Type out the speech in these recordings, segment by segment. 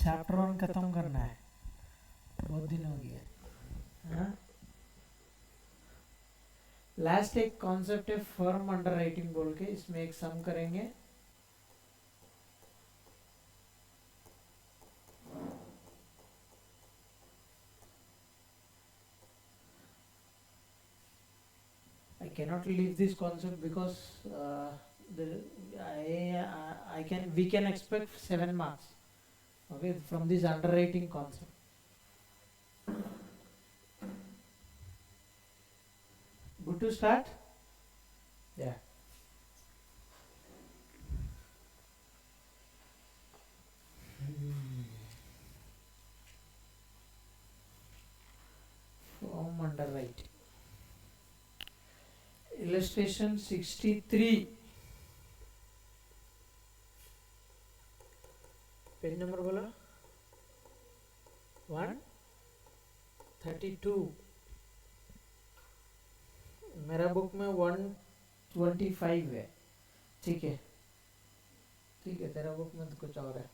Chapter 1 खत्म करना है, बहुत दिन हो गया। लास्ट एक कॉन्सेप्ट है फर्म अंडर राइटिंग बोल के, इसमें एक सम करेंगे। I cannot leave this concept because we can expect 7 marks, okay, from this underwriting concept. Good to start? Yeah. Form underwriting. Illustration 63. Page number बोलो 132। मेरा बुक में 125 है। ठीक है, ठीक है, तेरा बुक में तो कुछ और है।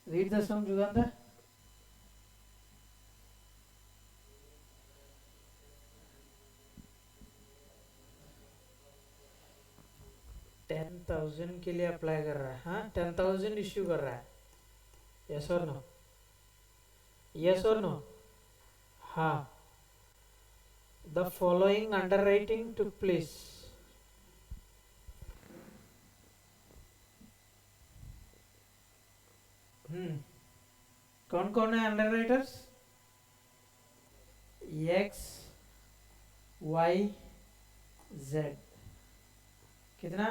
रीड द सम जुगांतर। $10,000 के लिए अप्लाई कर रहा है। हाँ, 10,000 इश्यू कर रहा है। यस और नो? यस और नो? हाँ। The following underwriting took place. कौन कौन है अंडरराइटर्स? X, Y, Z। कितना?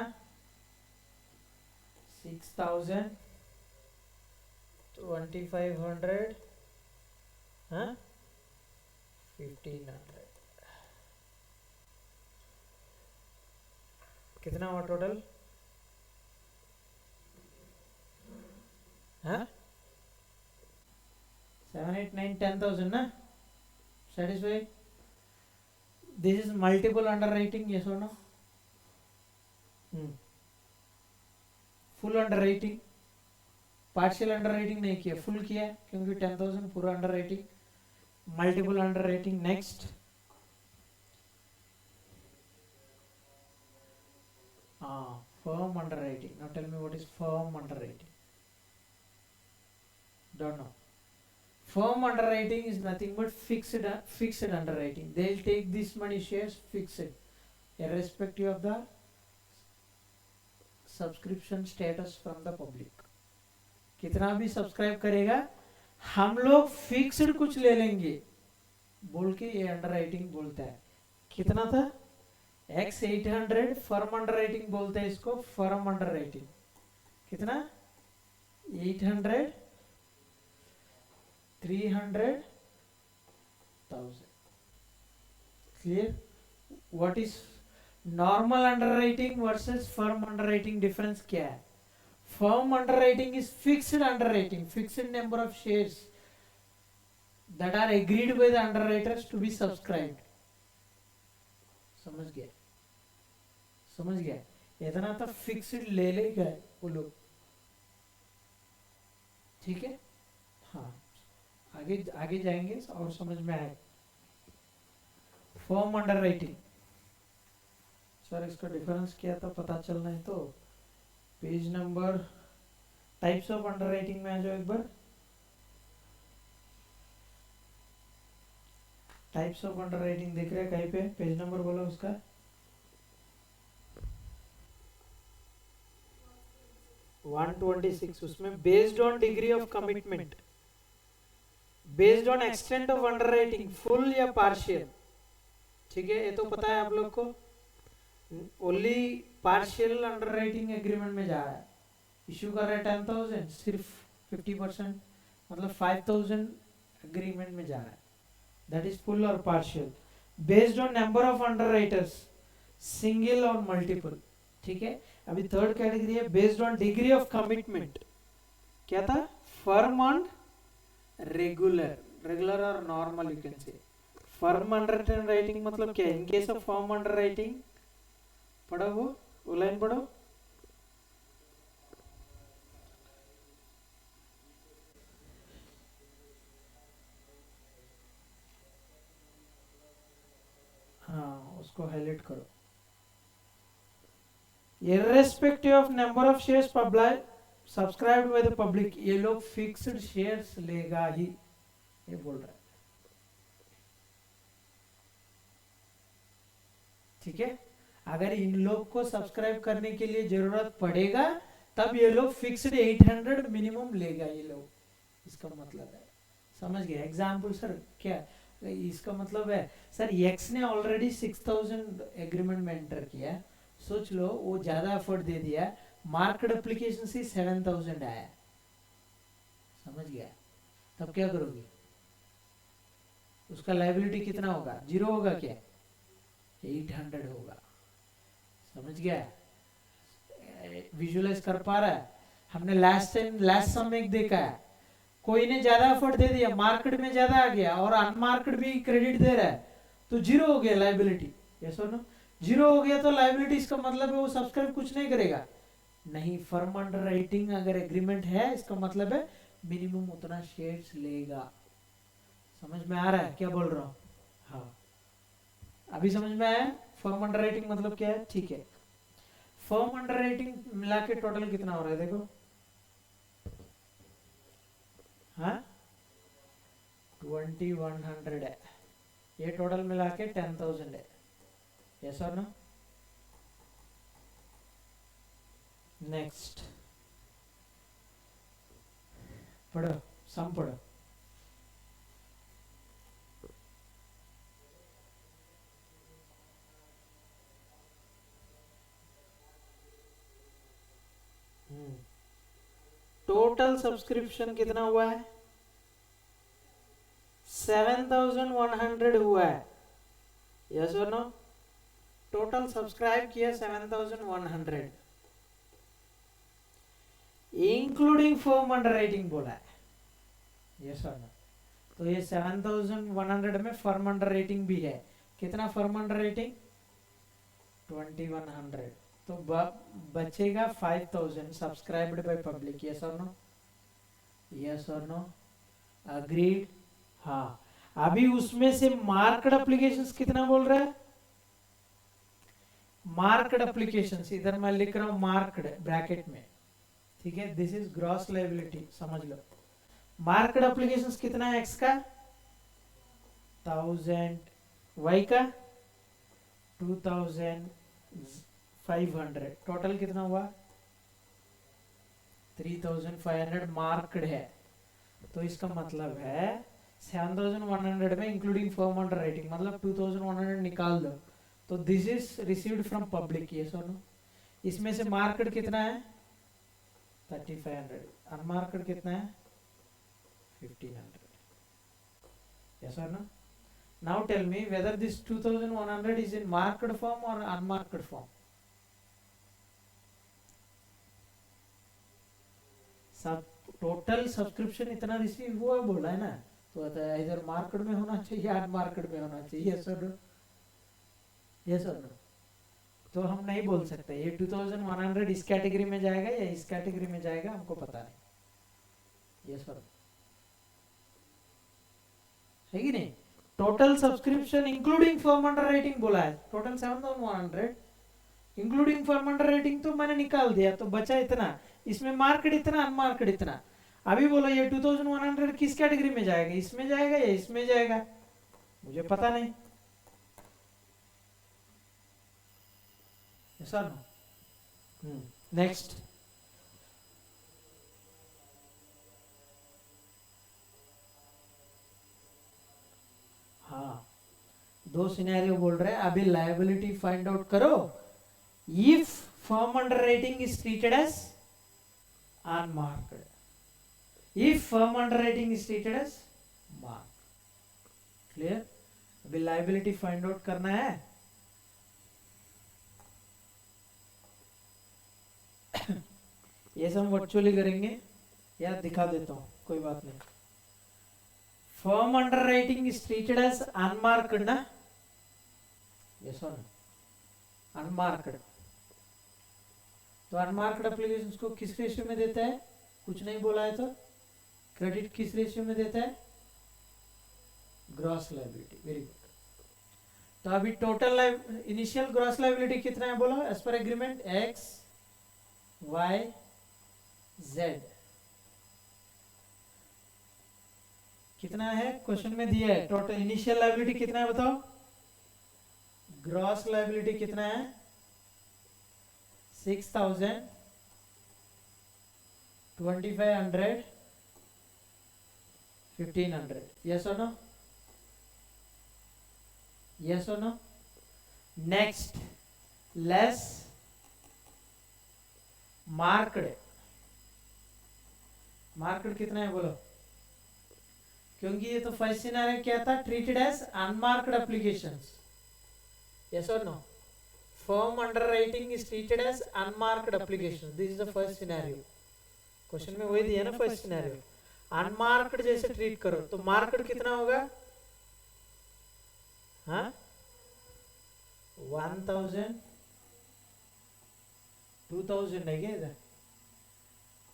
6,000, 2,500, हाँ, 1,500। कितना हुआ टोटल? हाँ, 7, 8, 9, 10,000 ना? Satisfied? This is multiple underwriting, yes or no? Full underwriting, partial underwriting नहीं किया, फुल किया क्योंकि 10,000 पूरा underwriting. Multiple underwriting. Next, firm underwriting. Now tell me what is firm underwriting. Don't know. Firm underwriting is nothing but fixed underwriting. They'll take this many shares fixed, irrespective of the subscription status from the public. कितना भी subscribe करेगा हम लोग fixed कुछ ले लेंगे बोल के ये अंडरराइटिंग बोलता है। कितना था? X 800 फर्म अंडरराइटिंग बोलते हैं इसको, फर्म अंडरराइटिंग। कितना? 800, 300,000। Clear? What is normal underwriting versus firm underwriting difference क्या है? Firm underwriting is fixed underwriting, fixed number of shares that are agreed by the underwriters to be subscribed. समझ गया? समझ गया? इतना तो फिक्स्ड ले लेगा वो लोग। ठीक है, हाँ, आगे आगे जाएंगे और समझ में आए। फर्म अंडरराइटिंग, सर इसका डिफरेंस क्या था पता चलना है तो page number, types of underwriting में आ जाओ एक बार। टाइप्स ऑफ अंडरराइटिंग देख रहे हैं कहीं पे? पेज नंबर बोलो उसका। 126। उसमें based on degree of commitment, based on extent of underwriting, full या पार्शियल। ठीक है, ये तो पता है आप लोग को। ओनली पार्शियल अंडरराइटिंग एग्रीमेंट में जा रहा है, इश्यू कर रहा है 10,000, सिर्फ 50% मतलब 5,000 एग्रीमेंट में जा रहा है। दैट इज फुल और partial. Based on number of underwriters, single और मल्टीपल। ठीक है, अभी थर्ड कैटेगरी है based on degree of commitment. क्या था? फर्म ऑन रेगुलर, रेगुलर और normal you can say. Firm underwriting मतलब क्या? In case of firm underwriting, पढ़ो वो लाइन पढ़ो। कैलकुलेट करो। Irrespective of number of shares public subscribed by the public, ये लोग फिक्स्ड शेयर्स लेगा ही, ये बोल रहा है। ठीक है, अगर इन लोग को सब्सक्राइब करने के लिए जरूरत पड़ेगा तब ये लोग फिक्स्ड 800 मिनिमम लेगा ये लोग, इसका मतलब है। समझ गए? एग्जाम्पल सर क्या इसका मतलब है? सर एक्स ने ऑलरेडी 6000 एग्रीमेंट में एंटर किया, सोच लो वो ज्यादा एफर्ट दे दिया, मार्केट एप्लीकेशन से 7000 आया, समझ गया? तब क्या करोगे? उसका लायबिलिटी कितना होगा? 0 होगा क्या? 800 होगा। समझ गया? विजुअलाइज कर पा रहा है? हमने लास्ट सम एक देखा है, कोई ने ज्यादा एफर्ट दे दिया, मार्केट में ज्यादा आ गया और अनमार्केट भी क्रेडिट दे रहा है, तो 0 हो गया लायबिलिटी। यस और नो? 0 हो गया तो लायबिलिटी, इसका मतलब है वो सब्सक्राइब कुछ नहीं करेगा। नहीं, फर्म अंडर राइटिंग अगर एग्रीमेंट है, इसका मतलब है मिनिमम उतना शेयर्स लेगा। समझ में आ रहा है क्या बोल रहा हूँ? हाँ, अभी समझ में आया फर्म अंडर राइटिंग मतलब क्या है? ठीक है, फर्म अंडर राइटिंग मिला के टोटल कितना हो रहा है देखो। हाँ, 2100 है, ये टोटल मिला के 10,000 है। यस और नो? नेक्स्ट पढ़ो, सम पढ़ो। टोटल सब्सक्रिप्शन कितना हुआ है? 7100 हुआ है। यस और नो? टोटल सब्सक्राइब किया 7100, इंक्लूडिंग फर्म अंडर राइटिंग बोला है। यस और नो? तो ये 7100 में फर्म अंडर राइटिंग भी है। कितना फर्म अंडर राइटिंग? 2100, तो बचेगा 5000 सब्सक्राइब्ड बाय पब्लिक। यस और नो? यस और नो? अग्रीड? हाँ। अभी उसमें से मार्केट एप्लीकेशंस कितना बोल रहा है? मार्केट एप्लीकेशंस, इधर मैं लिख रहा हूं मार्केट ब्रैकेट में, ठीक है? दिस इज ग्रॉस लायबिलिटी, समझ लो। मार्केट एप्लीकेशंस कितना है? एक्स का 1000, वाई का 2500, टोटल कितना हुआ? 3500 मार्क्ड है। तो इसका मतलब है 7100 में इंक्लूडिंग फर्म अंडर राइटिंग, मतलब 2100 निकाल दो, तो this is received from public. Yes और नो? इसमें से मार्केट कितना है? 3500, अनमार्केट कितना है? 1500। यस और no? Now tell me whether this 2100 is in marked form or unmarked form. सब टोटल सब्सक्रिप्शन इतना रिसीव हुआ बोला है ना, तो इधर मार्केट में होना चाहिए, अनमार्केट में होना चाहिए। यस और नो? यस और नो? तो हम नहीं बोल सकते ये 2100 इस कैटेगरी में जाएगा या इस कैटेगरी में जाएगा, हमको पता नहीं। यस और नो? है कि नहीं? Total subscription including firm under writing बोला है, total 7100 including firm under writing, तो मैंने निकाल दिया, तो बचा इतना, इसमें मार्केट इतना, अनमार्केट इतना। अभी बोलो ये 2100 किस कैटेगरी में जाएगा? इसमें जाएगा या इसमें जाएगा? मुझे पता नहीं। सर नेक्स्ट, हाँ, दो सिनेरियो बोल रहे हैं, अभी लायबिलिटी फाइंड आउट करो। If firm underwriting is treated as unmarked, if firm underwriting is treated as marked. Clear? अभी लायबिलिटी फाइंड आउट करना है। ये सब वर्चुअली करेंगे या दिखा देता हूं, कोई बात नहीं। Firm underwriting is treated as unmarked ना? यस और नो? अनमार्क्ड, तो अनमार्क्ड एप्लीकेशंस को किस रेशियो में देता है? कुछ नहीं बोला है तो क्रेडिट किस रेशियो में देता है? Gross liability. Very good. तो अभी टोटल इनिशियल ग्रॉस लायबिलिटी कितना है बोलो as per agreement, x Y Z कितना है क्वेश्चन में दिया है। टोटल इनिशियल लायबिलिटी कितना है बताओ, ग्रॉस लायबिलिटी कितना है 6,000, 2,500, 1,500, yes or no, yes or no। Next less marked, marked कितना है बोलो, क्योंकि ये तो फर्स्ट सिनेरियो क्या था, treated as unmarked applications, yes or no, firm underwriting is treated as unmarked application, this is the first scenario। Question में वही दिया ना फर्स्ट सिनेरियो, अनमार्क्ड जैसे ट्रीट करो तो मार्क्ड कितना होगा, हाँ 1,000, 2,000 है क्या इधर,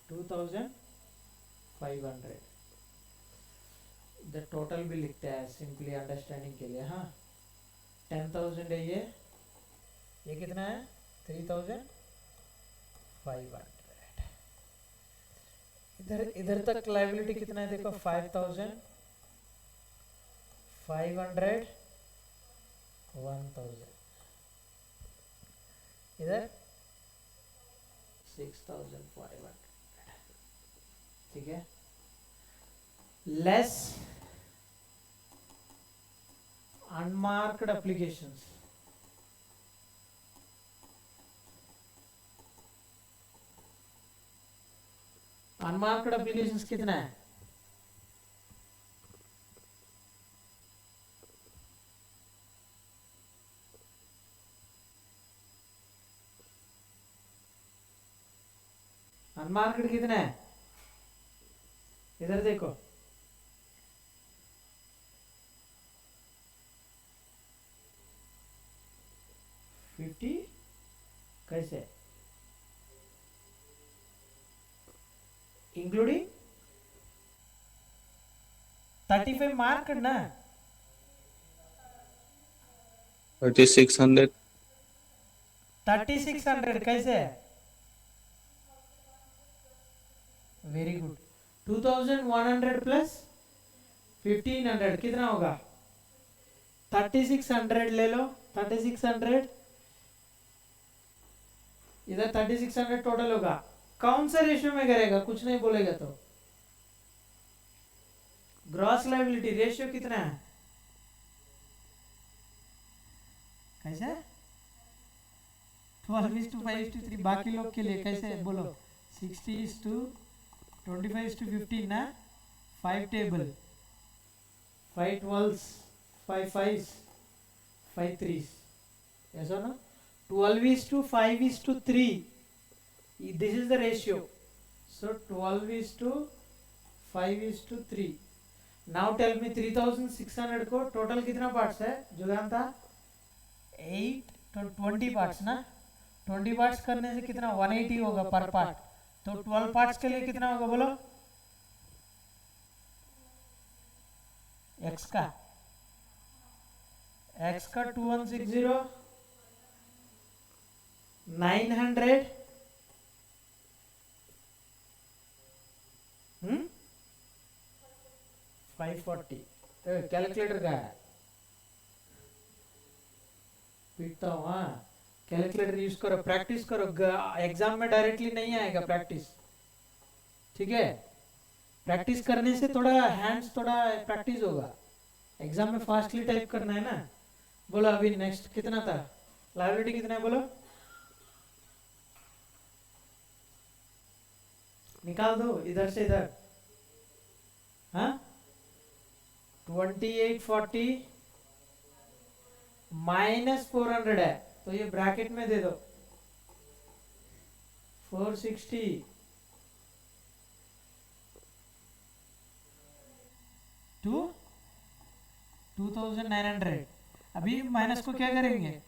2,500, इधर टोटल भी लिखते हैं सिंपली अंडरस्टैंडिंग के लिए। हाँ 10,000 है ये कितना है 3,500, इधर तक लायबिलिटी कितना है देखो 5,500, 1,000, इधर 6,500, ठीक है। Less unmarked applications, unmarked applications कितना है, अनमार्क्ड कितना है, इधर देखो 50, कैसे इंक्लूडिंग 35 मार्क ना, 3,600, 3,600 कैसे, वेरी गुड। 2,100 प्लस 1,500 कितना होगा, 3,600 ले लो, 3,600 इधर 3,600 टोटल होगा, कौन सा रेशियो में करेगा, कुछ नहीं बोलेगा तो ग्रॉस लायबिलिटी रेशियो कितना है, कैसे 12:5:3, बाकी लोग के लिए कैसे बोलो 60:25:15 ना, 5 टेबल, 5 12s, 5 5s, 5 3s, ऐसा ना 12:5:3, this is the ratio, so 12:5:3। now tell me 3,600 को टोटल कितना पार्ट्स है, जो जानता 8 तो 20 पार्ट्स ना, 20 पार्ट्स करने से कितना 180 होगा पर पार्ट, तो 12 पार्ट्स के लिए कितना होगा बोलो, x का 2160, 900, 540, कैलकुलेटर का है, पीटता हूँ, हाँ कैलकुलेटर यूज करो, प्रैक्टिस करो, एग्जाम में डायरेक्टली नहीं आएगा प्रैक्टिस, ठीक है, प्रैक्टिस करने से थोड़ा हैंड्स थोड़ा प्रैक्टिस होगा, एग्जाम में फास्टली टाइप करना है ना। बोलो अभी नेक्स्ट कितना था, लायबिलिटी कितना है बोलो, निकाल दो इधर से इधर, हाँ 2840 माइनस 400 है, तो ये ब्रैकेट में दे दो 460 टू 2,900। अभी माइनस को क्या करेंगे,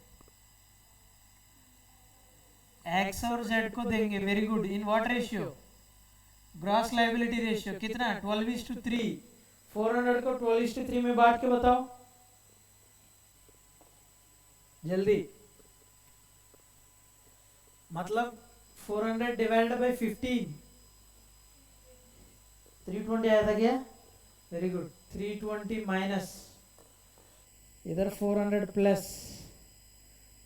एक्स और जेड को देंगे, very good, in what ratio, gross liability ratio कितना 12:3, 400 को 12:3 में बांट के बताओ, जल्दी, मतलब 400 डिवाइडेड बाई 15, 320 आया था क्या? Very good. 320 माइनस इधर 400 प्लस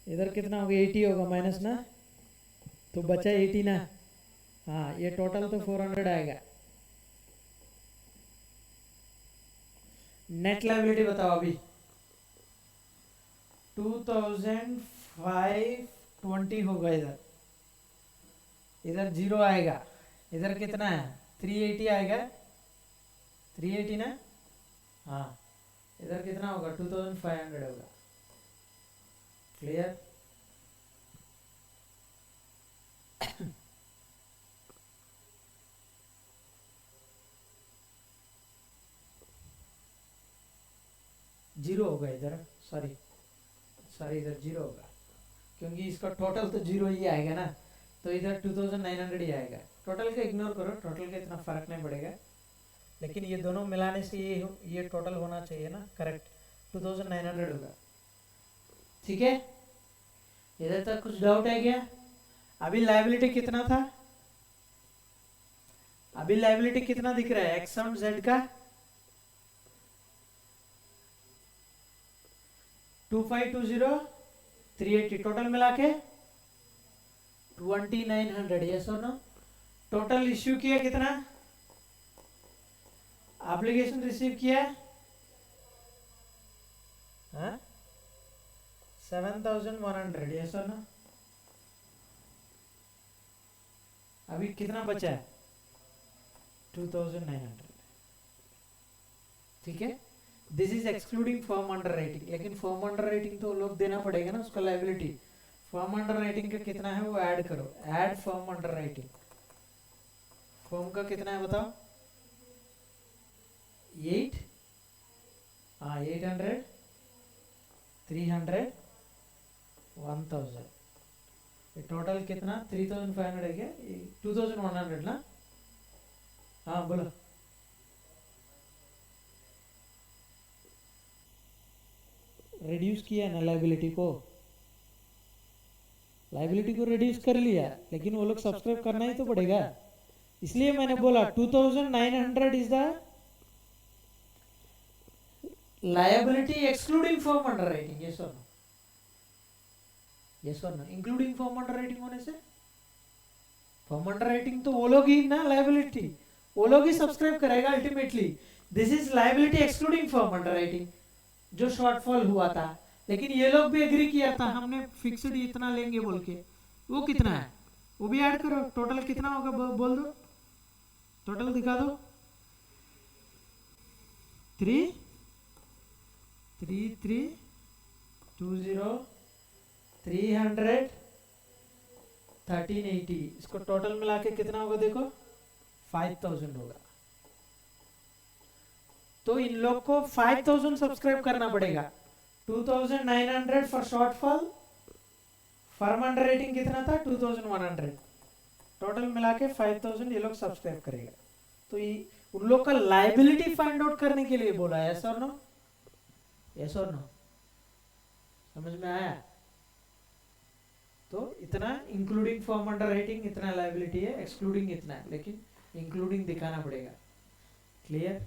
इधर कितना होगा? 80 होगा माइनस ना, तो बचा 80 ना। हाँ, ये टोटल तो 400 आएगा। नेट लायबिलिटी बताओ अभी। 2520 होगा इधर, इधर 0 आएगा, इधर कितना है? 380 आएगा, 380 ना। हाँ, इधर कितना होगा? 2500 होगा। क्लियर? जीरो होगा इधर, सॉरी इधर जीरो होगा, क्योंकि इसका टोटल तो जीरो ही आएगा ना, तो इधर 2900 ही आएगा। टोटल का इग्नोर करो, टोटल का इतना फर्क नहीं पड़ेगा, लेकिन ये दोनों मिलाने से ये टोटल होना चाहिए ना, करेक्ट 2900 होगा। ठीक है, इधर तक कुछ डाउट है क्या? अभी लायबिलिटी कितना था? अभी लायबिलिटी कितना दिख रहा है एक्स और जेड का? 2520 380, टोटल मिला के 2900। यस और नो? टोटल इश्यू किया कितना? एप्लीकेशन रिसीव किया 7100। यस और नो? अभी कितना बचा है? 2900। ठीक है, this is excluding firm under writing, लेकिन फर्म अंडर राइटिंग तो लोग देना पड़ेगा ना उसका लायबिलिटी। फर्म अंडर राइटिंग का कितना है वो ऐड करो, add firm under writing. Firm का कितना है बताओ? 8, हाँ 800, 300, 1000। टोटल कितना? 3500 है क्या? 2100 ना। हाँ बोलो। रिड्यूस किया ना लायबिलिटी को, लायबिलिटी को रिड्यूस कर लिया, लेकिन वो लोग सब्सक्राइब करना ही तो पड़ेगा, इसलिए मैंने बोला 2900 is the liability excluding firm underwriting. Yes और नो? यस और no? Including firm underwriting होने से फर्म अंडर राइटिंग तो वो लोग ही ना, लायबिलिटी वो लोग ही सब्सक्राइब करेगा ultimately. This is liability excluding firm under writing, जो शॉर्टफॉल हुआ था, लेकिन ये लोग भी एग्री किया था हमने फिक्स्ड इतना लेंगे बोल के। वो कितना है वो भी ऐड करो, टोटल कितना होगा बोल दो, टोटल दिखा दो। 3320 300 1380, इसको टोटल मिला के कितना होगा देखो? 5000 होगा। तो इन लोग को 5000 सब्सक्राइब करना पड़ेगा। 2900 for shortfall, firm under rating कितना था? 2100, टोटल मिला के 5000 ये लोग सब्सक्राइब करेगा। तो ये उन लोग का लायबिलिटी फाइंड आउट करने के लिए बोला है। यस और नो? यस और नो? समझ में आया? तो इतना इंक्लूडिंग फर्म अंडर राइटिंग इतना लायबिलिटी है, एक्सक्लूडिंग इतना है, लेकिन इंक्लूडिंग दिखाना पड़ेगा। Clear?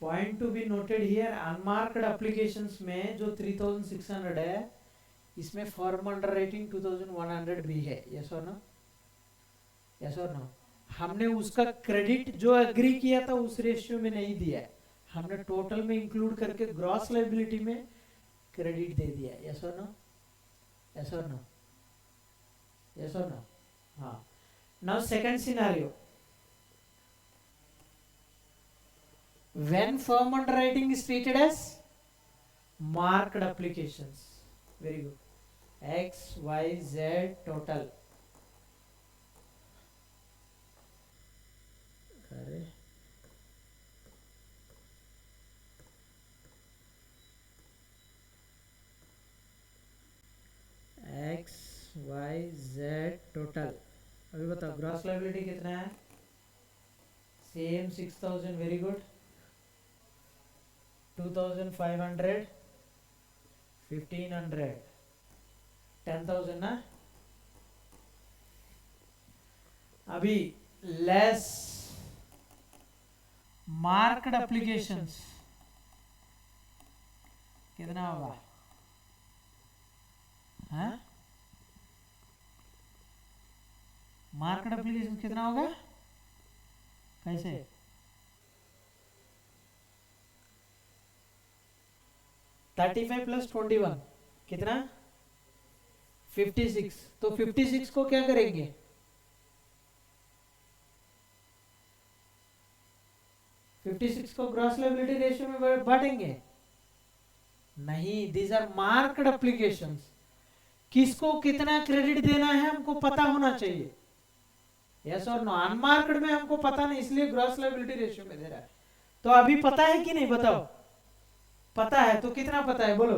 Point to be noted here, unmarked applications में जो 3600 है, इसमें फर्म अंडर राइटिंग 2100 भी है। यस और नो? यस और नो? हमने उसका क्रेडिट जो एग्री किया था उस रेशियो में नहीं दिया है, हमने टोटल में इंक्लूड करके ग्रॉस लायबिलिटी में क्रेडिट दे दिया। यस और नो? यस और नो? यस और नो? हाँ। Now second scenario, when firm underwriting is treated as marked applications. Very good. X, Y, Z total. अरे X, Y, Z total। अभी बताओ ग्रॉस लायबिलिटी कितना है? सेम 6000। Very good. 2500, 1500, 10,000 ना. अभी लेस मार्क्ड एप्लीकेशंस कितना होगा? हाँ, मार्क्ड एप्लीकेशन कितना होगा? कैसे? 35 प्लस 21 कितना? 56. तो 56 को क्या करेंगे? 56 को ग्रॉस लायबिलिटी रेशियो में बांटेंगे? नहीं, दीज आर मार्क्ड एप्लीकेशंस. किसको कितना क्रेडिट देना है हमको पता होना चाहिए. यस और नो. अनमार्क्ड में हमको पता नहीं, इसलिए ग्रॉस लायबिलिटी रेशियो में दे रहा है. तो अभी पता है कि नहीं? बताओ. पता है तो कितना पता है बोलो?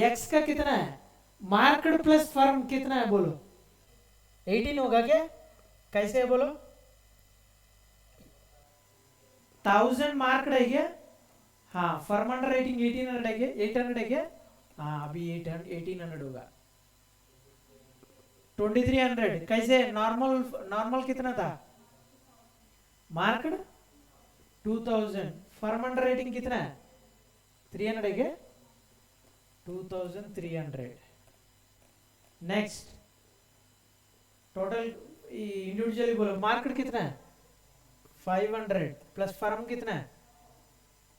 एक्स का कितना है? मार्क्ड प्लस फर्म कितना है बोलो? 18 होगा क्या? कैसे है बोलो? 1000 मार्क्ड है क्या? हाँ. फर्म अंडर रेटिंग 1800 है क्या? 800 है क्या? हाँ, अभी 1800 होगा. 2300 कैसे? नॉर्मल कितना था? मार्क्ड 2000. फर्म अंडर रेटिंग कितना है? 300 है क्या? 2300. नेक्स्ट टोटल इंडिविजुअली बोलो. मार्क्ड कितना है? 500 प्लस फर्म कितना है?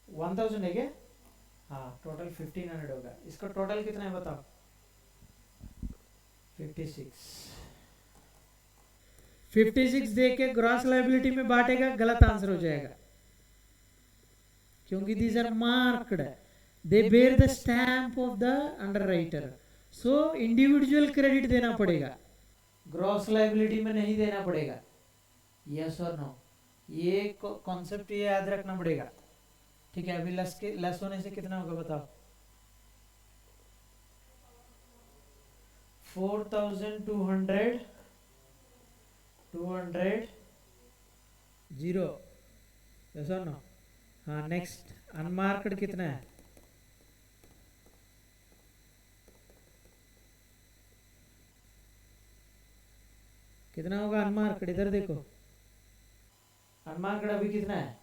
1000 है क्या? हाँ, टोटल 1500 होगा. इसका टोटल कितना है बताओ? 56 दे के ग्रॉस लायबिलिटी में बांटेगा, गलत आंसर हो जाएगा. क्योंकि these are marked, they bear the stamp of the underwriter. So individual credit देना पड़ेगा, ग्रॉस लायबिलिटी में नहीं देना पड़ेगा. यस और नो. ये कॉन्सेप्ट ये याद रखना पड़ेगा. ठीक है. अभी लेस होने से कितना होगा बताओ? 4200, 200, 0. यस और नो. हाँ. नेक्स्ट अनमार्क्ड कितना है? कितना होगा अनमार्क्ड? इधर देखो. अनमार्क्ड अभी कितना है?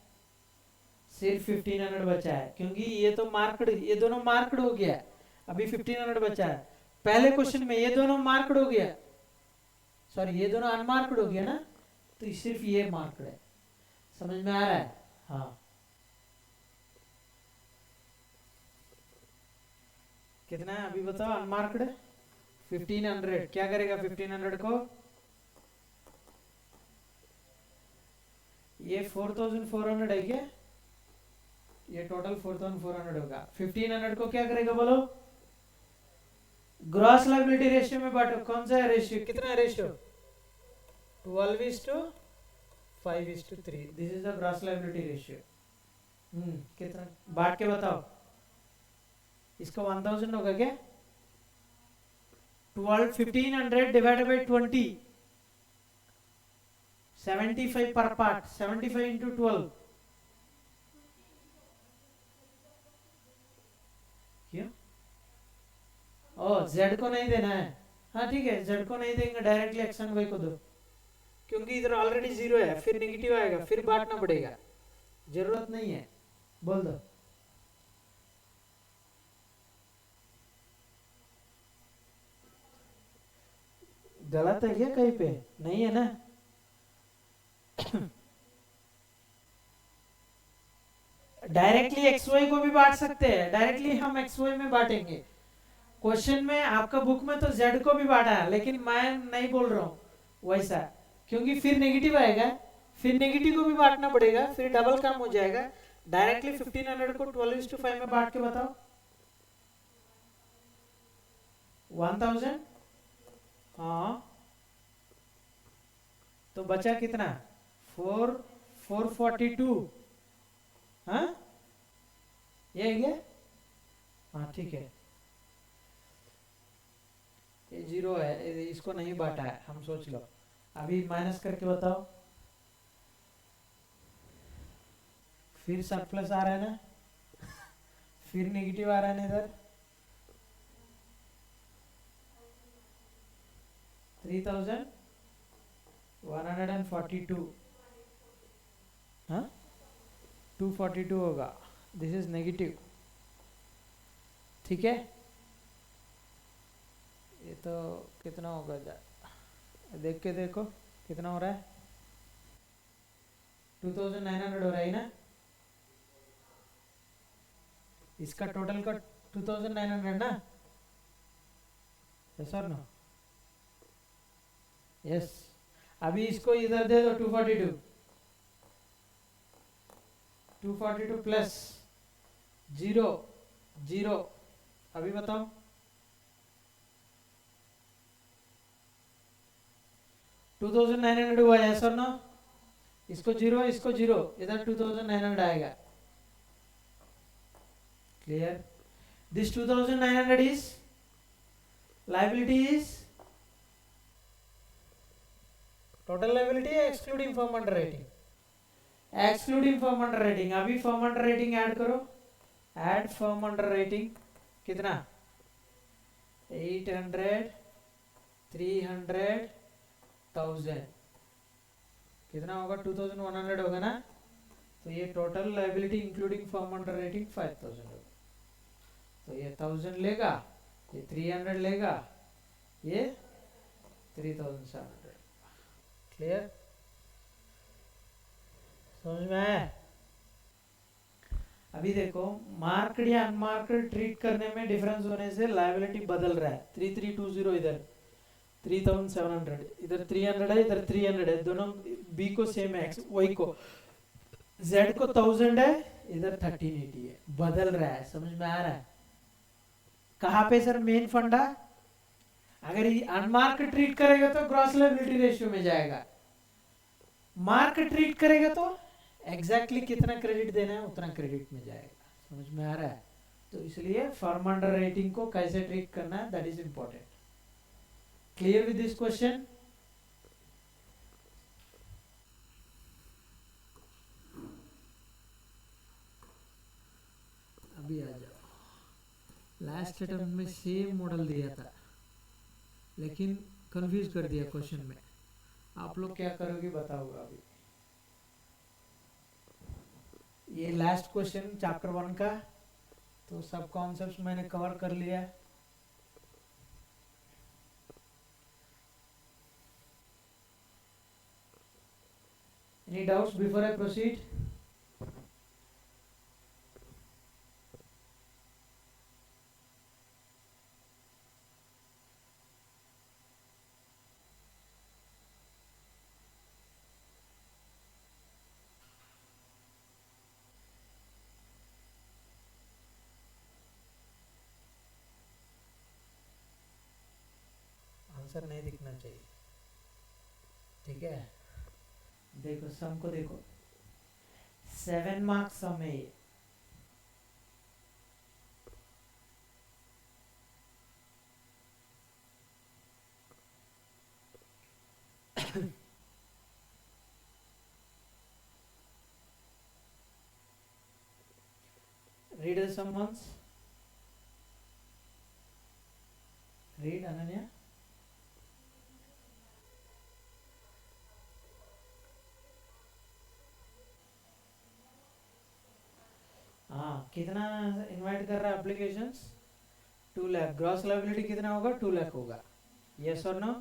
सिर्फ 1500 बचा है, क्योंकि ये तो मार्क्ड, ये दोनों मार्क्ड हो गया. अभी 1500 बचा है. पहले क्वेश्चन में ये दोनों मार्क्ड हो गया, सॉरी ये दोनों अनमार्क्ड हो गया ना, तो सिर्फ ये मार्क्ड है. समझ में आ रहा है? हाँ. कितना है अभी बताओ? अनमार्क्ड 1500. क्या करेगा 1500 को? ये 4400 है क्या? ये टोटल 4400 होगा. 1500 को क्या करेगा बोलो? ग्रॉस लायबिलिटी रेशियो में बांटो. कौन सा है रेशियो? कितना है ratio? 12:5:3. This is the gross liability ratio. कितना बांट के बताओ? इसका 1000 होगा क्या? 1500 डिवाइडेड बाय 20, 75 पर पार्ट. 75 into 12. क्यों? ओ, z को नहीं देना है. हाँ ठीक है, z को नहीं देंगे, डायरेक्टली x एंड y को दो, क्योंकि इधर ऑलरेडी 0 है. फिर नेगेटिव आएगा, फिर बांटना पड़ेगा. जरूरत नहीं है. बोल दो. गलत है क्या कहीं पे? नहीं है ना? डायरेक्टली एक्स वाई को भी बांट सकते हैं. डायरेक्टली हम एक्स वाई में बांटेंगे. क्वेश्चन में आपका बुक में तो जेड को भी बांटा है, लेकिन मैं नहीं बोल रहा हूँ वैसा, क्योंकि फिर नेगेटिव आएगा. फिर नेगेटिव को भी बांटना पड़ेगा, फिर डबल काम हो जाएगा. डायरेक्टली 1500 को 12:5 में बांट के बताओ. 1000. हाँ, तो बचा कितना? 442. हाँ, ये है. हाँ ठीक है. ये 0 है, इसको नहीं बांटा है, हम सोच लो. अभी माइनस करके बताओ. फिर सरप्लस आ रहा है ना, फिर नेगेटिव आ रहा है ना इधर, 3142, हाँ 242 होगा, दिस इज नेगेटिव, ठीक है। ये तो कितना होगा, देख के देखो कितना हो रहा है, 2900 हो रहा है ना, इसका टोटल का 2900 ना, यस और नो, यस। अभी इसको इधर दे दो 242 प्लस 0 0, अभी बताओ 2900 हुआ, यस और नो, इसको 0 इसको 0, इधर 2900 आएगा, clear. This 2900 is liability is total liability है excluding firm underwriting, excluding firm underwriting। अभी firm underwriting ऐड करो, add firm underwriting कितना, 800 300 1000, कितना होगा, 2100 होगा ना, तो ये total liability including firm underwriting 5000 होगा, तो ये 1000 लेगा, ये 300 लेगा, ये 3700, क्लियर, समझ में आया। अभी देखो मार्क्ड या अनमार्क्ड ट्रीट करने में डिफरेंस होने से लायबिलिटी बदल रहा है, 3320 इधर 3700, इधर 300 है, इधर 300 है, दोनों बी को सेम है, वाई को, जेड को 1000 है, इधर 1380 है, बदल रहा है, समझ में आ रहा है। कहाँ पे सर मेन फंडा, अगर ये अनमार्क ट्रीट करेगा तो ग्रॉस लायबिलिटी रेशियो में जाएगा, मार्क ट्रीट करेगा तो एग्जैक्टली कितना क्रेडिट देना है उतना क्रेडिट में जाएगा, समझ में आ रहा है। तो इसलिए फर्म अंडर राइटिंग को कैसे ट्रीट करना है, that is important. Clear with this question. अभी आ जाओ, लास्ट अटेम्प्ट में सेम मॉडल दिया था लेकिन कंफ्यूज कर दिया क्वेश्चन में, आप लोग क्या करोगे बताओगे। अभी ये लास्ट क्वेश्चन चैप्टर 1 का, तो सब कॉन्सेप्ट्स मैंने कवर कर लिया। Any doubts before I proceed. Answer नहीं दिखना चाहिए, ठीक है। देखो सम को देखो, 7 मार्क्स सम है ये, read the sum once, read Ananya। हाँ कितना इनवाइट कर रहा है एप्लीकेशंस, 2 लाख, ग्रॉस लायबिलिटी कितना होगा, 2 लाख होगा, यस और नो।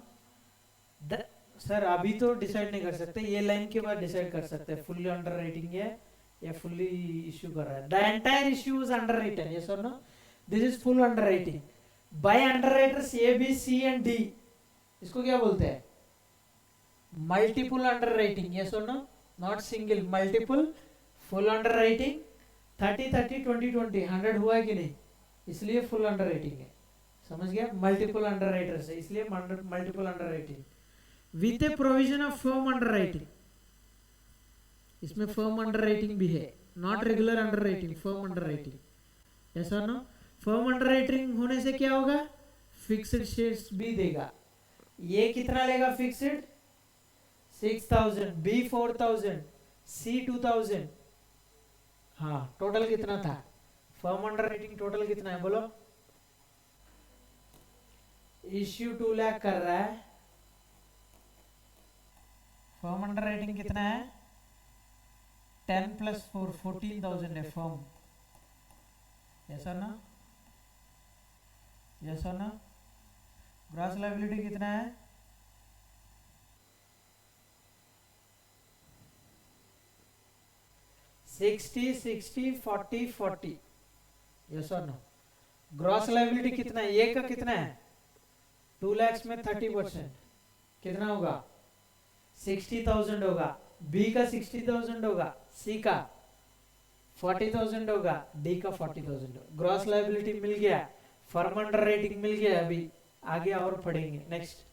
सर अभी तो डिसाइड नहीं कर सकते, ये लाइन के बाद डिसाइड कर सकते हैं फुल्ली अंडर राइटिंग है या फुल्ली इश्यू कर रहा है। The entire issue is underwritten, yes और no, this is full underwriting by underwriters A B C and D. इसको क्या बोलते हैं, मल्टीपल अंडर राइटिंग, यस और no, not single, multiple full underwriting. 30 30 20 20 100 हुआ है कि नहीं, इसलिए फुल अंडर राइटिंग है, समझ गया। मल्टीपल अंडर राइटर्स है इसलिए multiple under writing with A provision of firm under writing. इसमें फर्म अंडर राइटिंग भी है, not regular under writing, firm under writing, ऐसा ना। फर्म अंडर राइटिंग होने से क्या होगा, फिक्स्ड शेयर्स भी देगा। ये कितना लेगा फिक्स्ड, 6000, बी 4000, सी 2000, हाँ टोटल कितना था, फर्म अंडर राइटिंग टोटल कितना है बोलो। इश्यू 2 लाख कर रहा है, फर्म अंडर राइटिंग कितना है 10 + 4 14,000 है फर्म। ऐसा ना, ऐसा ना। ग्रॉस लायबिलिटी कितना है 60 60 40 40। यस और नो। ग्रॉस लायबिलिटी कितना है, ए का कितना है 2 लाख में 30% कितना होगा 60,000 होगा, बी का 60,000 होगा, सी का 40,000 होगा, डी का 40,000 होगा। ग्रॉस लायबिलिटी मिल गया, फर्म अंडर राइटिंग मिल गया। अभी आगे और पढ़ेंगे। नेक्स्ट,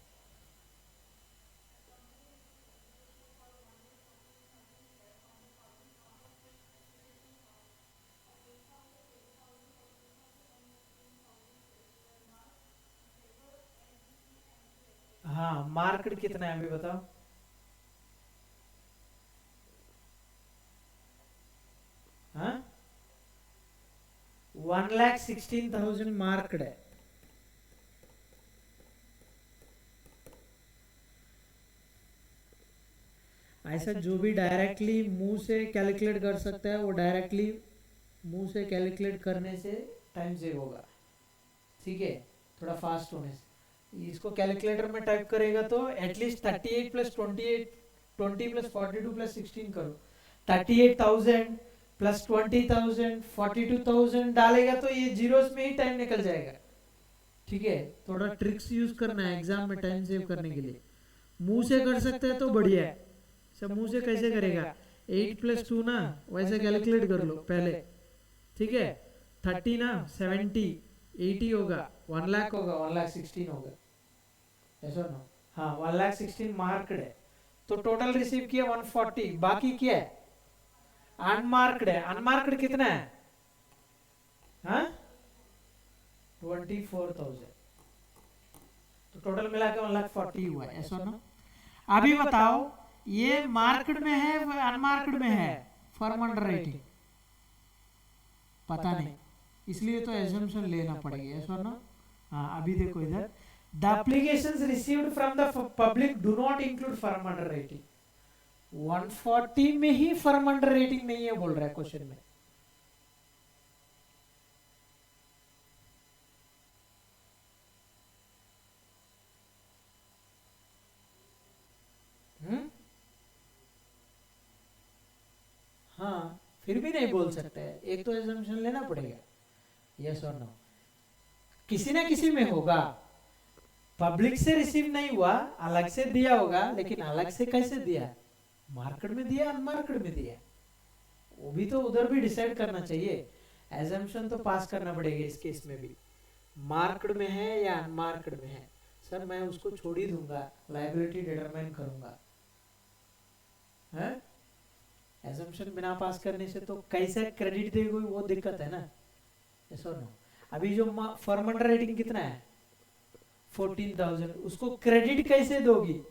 हाँ मार्केट कितना है अभी बताओ। हाँ 1,16,000 मार्केट है। ऐसा जो भी डायरेक्टली मुंह से कैलकुलेट कर सकता है वो डायरेक्टली मुंह से कैलकुलेट करने से टाइम सेव होगा। ठीक है, थोड़ा फास्ट होने से। इसको कैलकुलेटर में टाइप करेगा तो एटलीस्ट 38 + 28 20 + 42 + 16 करो। 38,000 + 20,000 42,000 डालेगा तो ये जीरोस में ही टाइम निकल जाएगा। ठीक है, थोड़ा ट्रिक्स यूज करना है एग्जाम में टाइम सेव करने के लिए। मुंह से कर सकते हैं तो बढ़िया है। सब मुंह से कैसे करेगा 8 + 2 ना, वैसे कैलकुलेट कर लो पहले। ठीक है, 30 ना 70 80 होगा, 1 लाख होगा, 1,16,000 होगा। ऐसा ना, हाँ 1,16,000 मार्क्ड है तो टोटल रिसीव किया 140, बाकी क्या है अनमार्क्ड है। अनमार्क्ड कितना है हाँ 24,000, तो टोटल मिला के 1,40,000 हुआ है। ऐसा ना। अभी बताओ ये मार्केट में है अनमार्केड में है फर्म अंडर राइटिंग, पता नहीं, इसलिए तो एजम्पशन लेना पड़ेगा। ऐसा ना। हाँ अभी देखो इधर, the applications received from the public do not include firm under writing. 140 में ही फर्म अंडर रेटिंग नहीं है बोल रहा है क्वेश्चन में। हाँ फिर भी नहीं बोल सकते, एक तो एजम्पशन लेना पड़ेगा। यस और नो, किसी ना किसी में होगा। पब्लिक से रिसीव नहीं हुआ, अलग से दिया होगा, लेकिन अलग से कैसे दिया, मार्केट में दिया अनमार्केट में दिया, वो भी तो उधर भी डिसाइड करना चाहिए। एजम्पशन तो पास करना पड़ेगा इस केस में भी, मार्केट में है या अनमार्केट में है। सर मैं उसको छोड़ ही दूंगा, लायबिलिटी डिटरमाइन करूंगा। है एजम्पशन बिना पास करने से तो कैसे क्रेडिट देगी वो दिक्कत है ना। ऐसा नो। अभी जो फर्म अंडर राइटिंग कितना है 14,000, उसको क्रेडिट कैसे दोगी,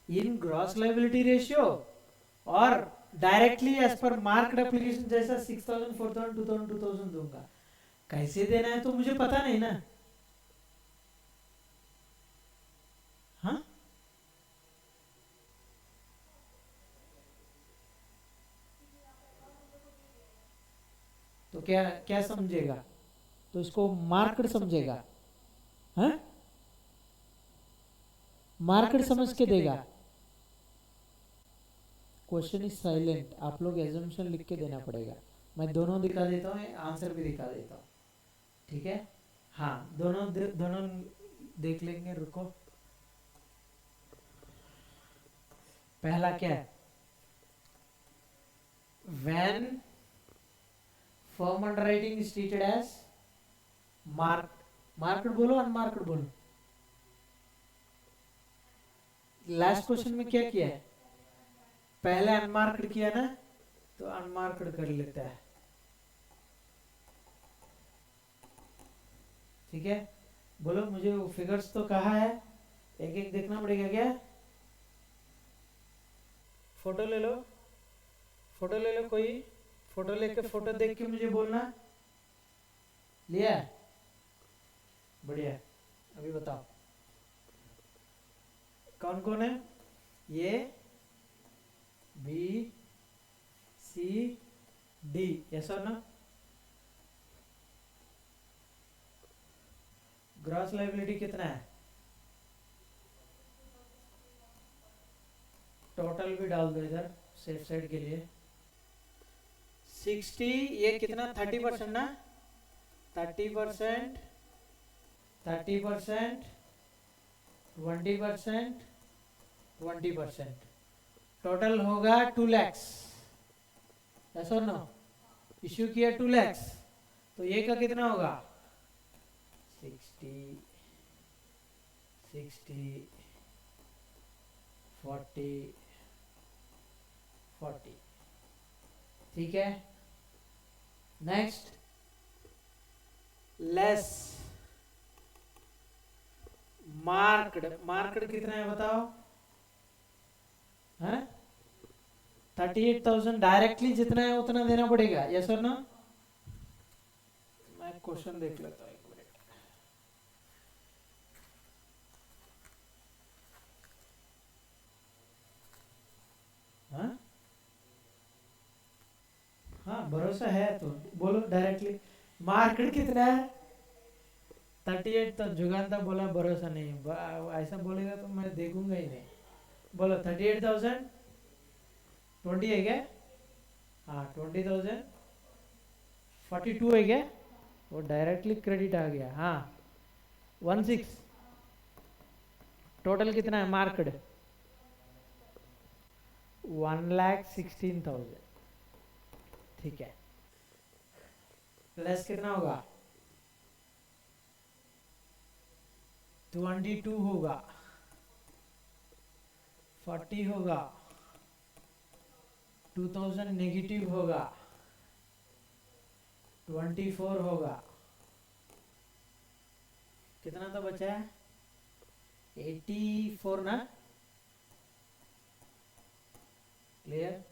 इन ग्रॉस लायबिलिटी रेशियो और directly as per marked application जैसा 6,000 4,000 2,000 2,000 दूंगा। कैसे देना है तो मुझे पता नहीं ना। हाँ तो क्या क्या समझेगा, तो इसको मार्केट समझेगा। हाँ मार्केट समझ के देगा। क्वेश्चन इज साइलेंट, आप लोग एजम्पशन लिख के देना पड़ेगा। मैं दोनों दिखा देता हूँ, आंसर भी दिखा देता हूँ। ठीक है, हाँ दोनों देख लेंगे, रुको। पहला क्या है, when firm underwriting is treated as market बोलो अनमार्केट बोलो। लास्ट क्वेश्चन में क्या किया है, पहले अनमार्केट किया ना, तो अनमार्केट कर लेता है। ठीक है, बोलो मुझे वो फिगर्स तो कहा है, एक एक देखना पड़ेगा क्या, फोटो ले लो, फोटो ले लो, कोई फोटो लेके फोटो देख के मुझे बोलना। लिया? बढ़िया। अभी बताओ कौन कौन है? A B C D, yes और नो? ग्रॉस लायबिलिटी कितना है? टोटल भी डाल दो इधर सेफ साइड के लिए। 60, ये कितना 30% ना? 30%, 30%, 20%, 20%, टोटल होगा 2 lakhs, यस और नो? इश्यू किया 2 lakhs, तो ये का कितना होगा? 60, 60, 40, 40, ठीक है। नेक्स्ट, लेस मार्क्ड, मार्क्ड कितना है बताओ? हैं? 38,000 डायरेक्टली जितना है उतना देना पड़ेगा, यस और नो? मैं क्वेश्चन देख लेता हूँ एक मिनट। हाँ हाँ, भरोसा है तो बोलो डायरेक्टली। मार्केट कितना है? 38, तो जुगानता बोला भरोसा नहीं, ऐसा बोलेगा तो मैं देखूंगा ही नहीं। बोलो 38,000, 20 है क्या? हाँ 20,000, 42 है क्या? वो डायरेक्टली क्रेडिट आ गया। हाँ 16, टोटल कितना है मार्केट? 1,16,000, ठीक है। प्लस कितना होगा? 22 होगा, 40 होगा, 2,000 नेगेटिव होगा, 24 होगा, कितना तो बचा है? 84 ना? क्लियर?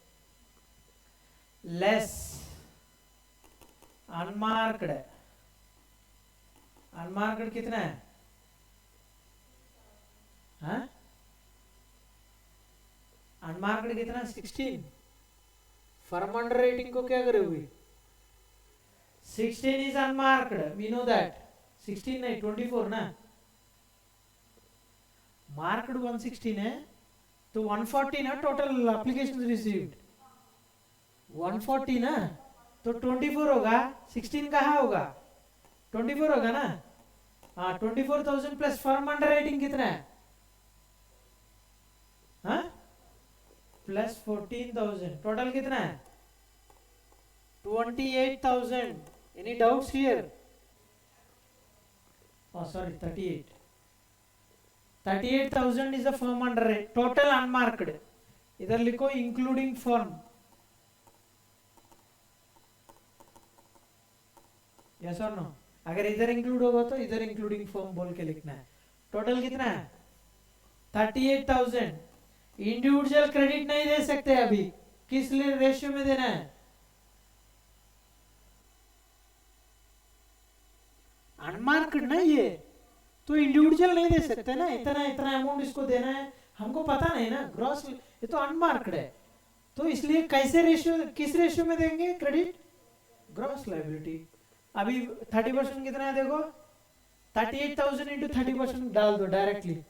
लेस अनमार्क्ड, अनमार्क्ड कितना है? हाँ अनमार्क्ड कितना? 16। फर्म अंडर रेटिंग को क्या करोगे? 16 is unmarked, we know that. 16 नहीं 24 ना? मार्क्ड 116 है तो 140 ना टोटल एप्लीकेशन रिसीव्ड? 140 ना, तो 24 होगा, 16 कहाँ होगा? 24 होगा ना? हाँ 24,000 प्लस फर्म अंडर राइटिंग कितना है? हाँ प्लस 14,000, टोटल कितना है? 28,000। Any doubts here? oh sorry 38, 38,000 is the firm under rate, total unmarked। इधर लिखो इंक्लूडिंग फर्म, यस और नो? अगर इधर इंक्लूड होगा तो इधर इंक्लूडिंग फर्म बोल के लिखना है। टोटल कितना है? 38,000। इंडिविजुअल क्रेडिट नहीं दे सकते अभी, किस लिए रेशियो में देना है? अनमार्क्ड ना ये, तो इंडिविजुअल नहीं दे सकते ना, इतना इतना अमाउंट इसको देना है, हमको पता नहीं ना ग्रॉस, ये तो अनमार्क्ड है, तो इसलिए कैसे रेशियो, किस रेशियो में देंगे क्रेडिट? Gross liability. अभी 30% कितना है देखो? 38,000 इंटू 30% डाल दो डायरेक्टली,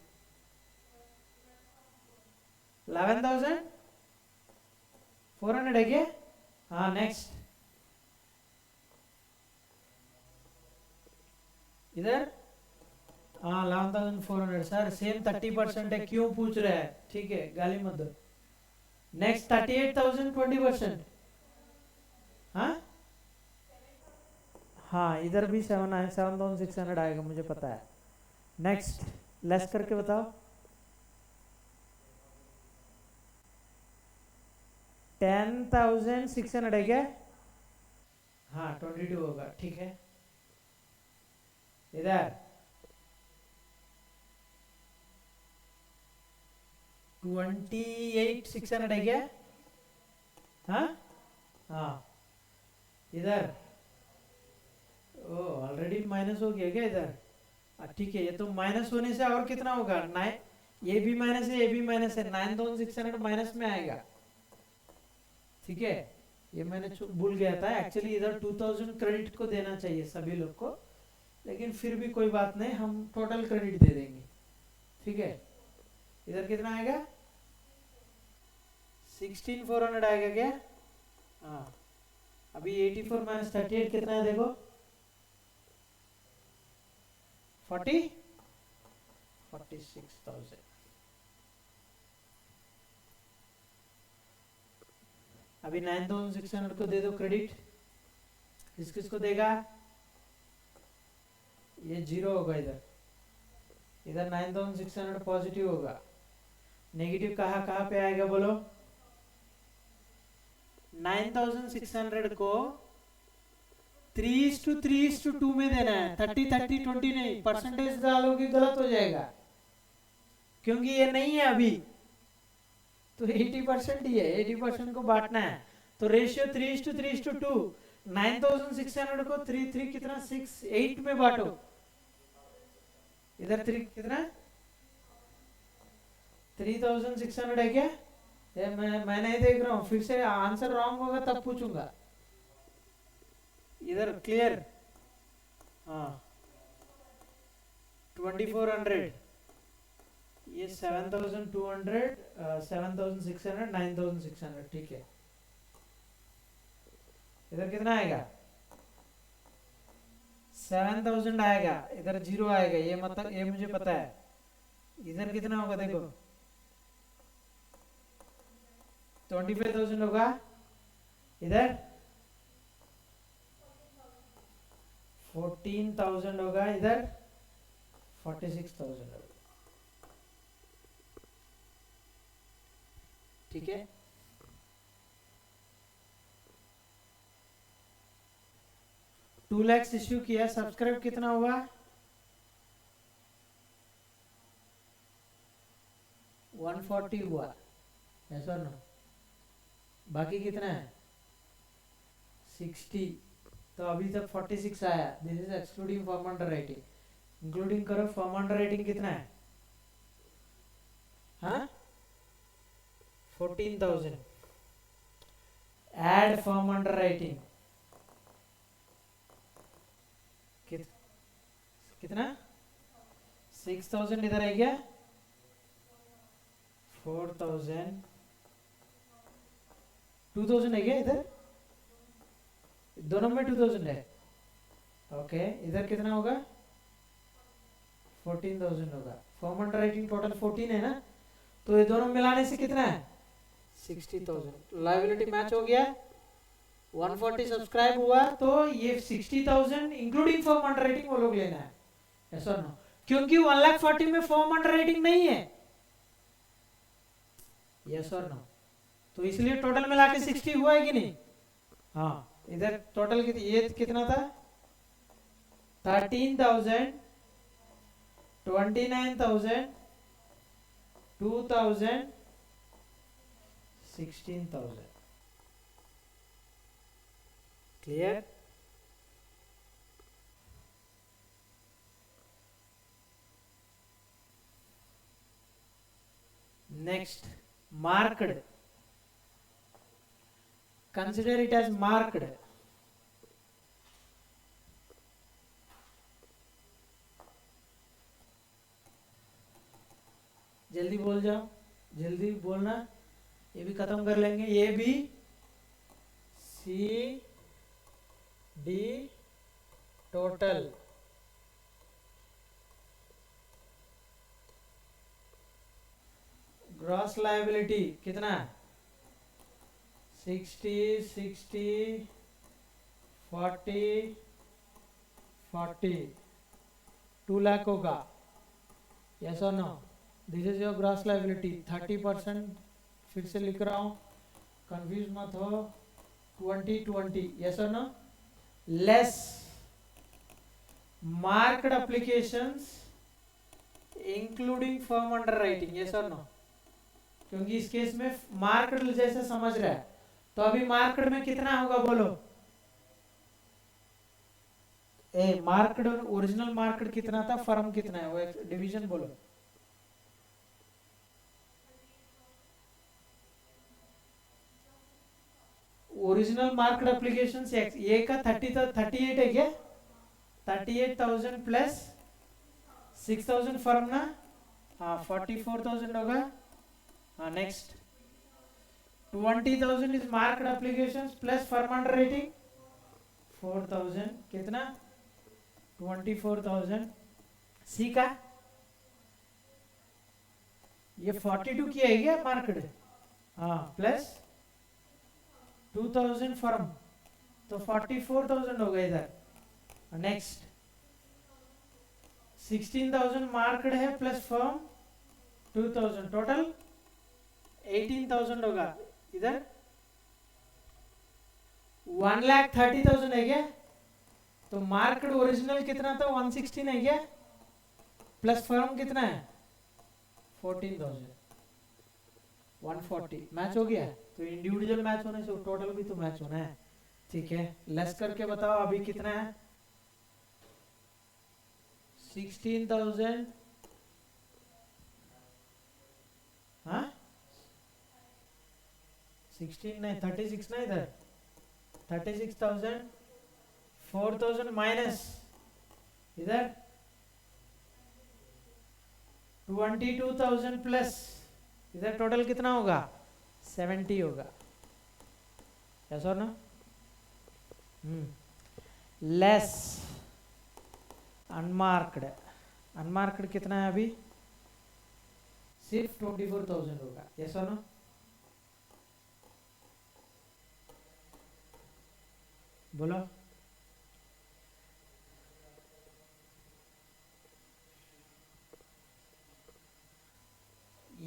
11,400 है क्या? हाँ नेक्स्ट, इधर हाँ 11,400। सर सेम 30% है, क्यों पूछ रहे हैं? ठीक है गाली मत दो। नेक्स्ट 38,000 20%। हाँ हाँ इधर भी 7 है, 7,600 आएगा मुझे पता है। नेक्स्ट लेस करके बताओ। 10,600 है क्या? हाँ 22 होगा, ठीक है। इधर 28,600 है क्या? हाँ हाँ इधर, ओ ऑलरेडी माइनस हो गया क्या इधर? ठीक है, ये तो माइनस होने से और कितना होगा? 9, ये भी माइनस है, ये भी माइनस है, 9600 माइनस में आएगा। ठीक है, ये मैंने भूल गया था एक्चुअली, इधर 2000 क्रेडिट को देना चाहिए सभी लोग को, लेकिन फिर भी कोई बात नहीं, हम टोटल क्रेडिट दे देंगे। ठीक है, इधर कितना आएगा? 16400 आएगा क्या? हाँ, अभी 84 माइनस 38 कितना है देखो? 46,000। अभी 9600 को दे दो क्रेडिट। किस किस को देगा? ये 0 होगा इधर, इधर 9600 पॉजिटिव होगा। नेगेटिव कहाँ कहाँ पे आएगा बोलो? 9600 को 3:3:2 में देना है, 30:30:20 नहीं। परसेंटेज डालोगे गलत हो जाएगा, क्योंकि ये नहीं है अभी, तो 80% ही है, 80% को बांटना है। तो रेशियो 3:3:2। 9600 को 3 कितना 6 8 में बांटो। इधर 3 कितना 3600 है क्या? मैं नहीं देख रहा हूँ, फिर से आंसर रॉन्ग होगा तब पूछूंगा। इधर क्लियर? हाँ 2400, ये 7200, 7600, 9600। ठीक है, इधर कितना आएगा? 7000 आएगा, इधर 0 आएगा, ये मतलब ये मुझे पता है। इधर कितना होगा देखो? 25,000 होगा, इधर 14,000 होगा, इधर 46,000 होगा। ठीक है, $2 लाख इश्यू किया, सब्सक्राइब कितना हुआ? 140 हुआ, ऐसा ना? बाकी कितना है? 60। तो अभी तक 46 आया। This is excluding form under writing, including करो फॉर्म अंडर राइटिंग कितना है? हाँ 14,000। एड फॉर्म अंडर राइटिंग कितना? 6,000 इधर आ गया, 4,000, 2,000 है क्या इधर? दोनों में 2000 है। ओके, इधर कितना होगा? 14,000 होगा। फॉर्म अंडर राइटिंग टोटल 14 है ना, तो ये दोनों मिलाने से कितना है? 60,000। लायबिलिटी मैच हो गया, 140 सब्सक्राइब हुआ, तो ये 60,000 इंक्लूडिंग फॉर्म अंडर राइटिंग वो लोग लेना है, ऐसा ना? क्योंकि 1,40,000 में फॉर्म अंडर राइटिंग नहीं है, यस और नो? तो इसलिए टोटल मिला के 60 हुआ है कि नहीं? हाँ, इधर टोटल ये कितना था? 13,000, 29,000, 2,000, 16,000। Clear? Next, marked. Consider it as marked. जल्दी बोल जाओ, जल्दी बोलना, ये भी खत्म कर लेंगे। ये भी C D total gross liability कितना? 60, 60, 40, 40, 2 लाख होगा, यस और no? This is your gross liability. 30%, फिर से लिख रहा हूँ, कंफ्यूज मत हो, 2020, यस और no? Less marked applications including firm underwriting, yes और नो? क्योंकि इस केस में मार्क्ड जैसे समझ रहा है, तो अभी मार्केट में कितना होगा बोलो? मार्केट ओरिजिनल मार्केट कितना था, फर्म कितना है, वो डिवीजन बोलो। ओरिजिनल मार्केट एप्लीकेशन ये का 38 है क्या? 38,000 प्लस 6,000 फर्म ना, हाँ 44,000 होगा। हाँ next 20,000 is market application plus firm under rating 4,000, कितना 24,000। सी का ये 42 की है क्या मार्केट? हाँ प्लस 2,000 फर्म, तो 44,000 हो गए इधर। नेक्स्ट 16,000 मार्केट है प्लस फर्म 2,000, टोटल 18,000 होगा इधर। 1,30,000 है क्या? तो मार्केट ओरिजिनल कितना था 116 है क्या, प्लस फर्म कितना है 14,000, 140 मैच हो गया। तो इंडिविजुअल मैच होने से टोटल भी तो मैच होना है, ठीक है। लेस करके बताओ अभी कितना है? 16,000, हाँ 16 नहीं 36 ना इधर, 36,000, 4,000 माइनस इधर 22,000 प्लस इधर टोटल कितना होगा 70 होगा, ऐसा ना। लेस अनमार्क्ड, अनमार्क्ड कितना है अभी? सिर्फ 24,000 होगा, ऐसा ना। बोलो